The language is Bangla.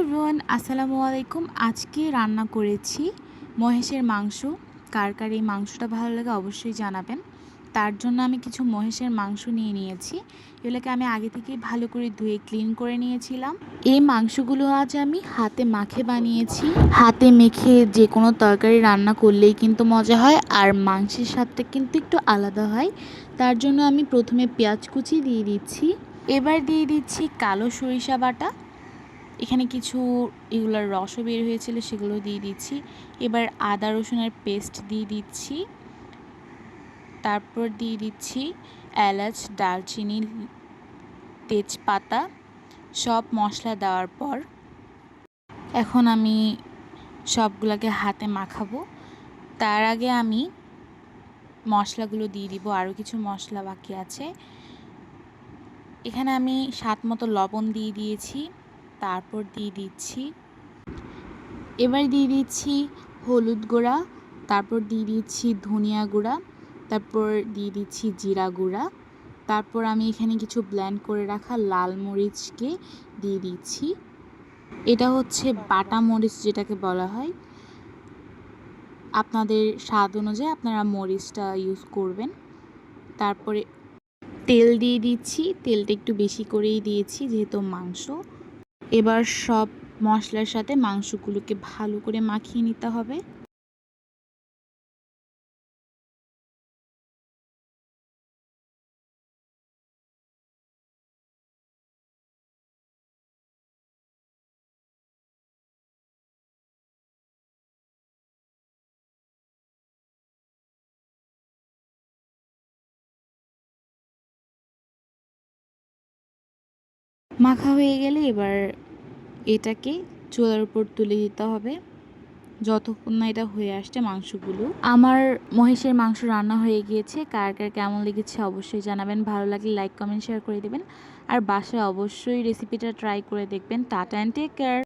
এভরিওয়ান, আসসালামু আলাইকুম। আজকে রান্না করেছি মহেষের মাংস। কার কার এই মাংসটা ভালো লাগে অবশ্যই জানাবেন। তার জন্য আমি কিছু মহেষের মাংস নিয়ে নিয়েছি। এগুলোকে আমি আগে থেকেই ভালো করে ধুয়ে ক্লিন করে নিয়েছিলাম। এই মাংসগুলো আজ আমি হাতে মাখে বানিয়েছি। হাতে মেখে যে কোনো তরকারি রান্না করলেই কিন্তু মজা হয়, আর মাংসের স্বাদটা কিন্তু একটু আলাদা হয়। তার জন্য আমি প্রথমে পেঁয়াজ কুচি দিয়ে দিচ্ছি। এবার দিয়ে দিচ্ছি কালো সরিষা বাটা। এখানে কিছু এগুলোর রসও বের হয়েছিল, সেগুলো দিয়ে দিচ্ছি। এবার আদা রসুনের পেস্ট দিয়ে দিচ্ছি। তারপর দিয়ে দিচ্ছি এলাচ, দারচিনি, তেজপাতা। সব মশলা দেওয়ার পর এখন আমি সবগুলোকে হাতে মাখাবো। তার আগে আমি মশলাগুলো দিয়ে দিব, আরও কিছু মশলা বাকি আছে। এখানে আমি স্বাদ মতো লবণ দিয়ে দিয়েছি। তারপর দিয়ে দিচ্ছি, এবার দিয়ে দিচ্ছি হলুদ গুঁড়া, তারপর দিয়ে দিচ্ছি ধনিয়া গুঁড়া, তারপর দিয়ে দিচ্ছি জিরা গুঁড়া। তারপর আমি এখানে কিছু ব্লেন্ড করে রাখা লাল মরিচকে দিয়ে দিচ্ছি। এটা হচ্ছে বাটা মরিচ যেটাকে বলা হয়। আপনাদের স্বাদ অনুযায়ী আপনারা মরিচটা ইউজ করবেন। তারপরে তেল দিয়ে দিচ্ছি। তেলটা একটু বেশি করেই দিয়েছি যেহেতু মাংস। এবার সব মশলার সাথে মাংসগুলোকে ভালো করে মাখিয়ে নিতে হবে। মাখা হয়ে গেলে এবার এটাকে চুলার উপর তুলে দিতে হবে যতক্ষণ না এটা হয়ে আসছে মাংসগুলো। আমার মহিষের মাংস রান্না হয়ে গিয়েছে। কার কার কেমন লেগেছে অবশ্যই জানাবেন। ভালো লাগলে লাইক, কমেন্ট, শেয়ার করে দেবেন। আর বাসায় অবশ্যই রেসিপিটা ট্রাই করে দেখবেন। Tata and take care.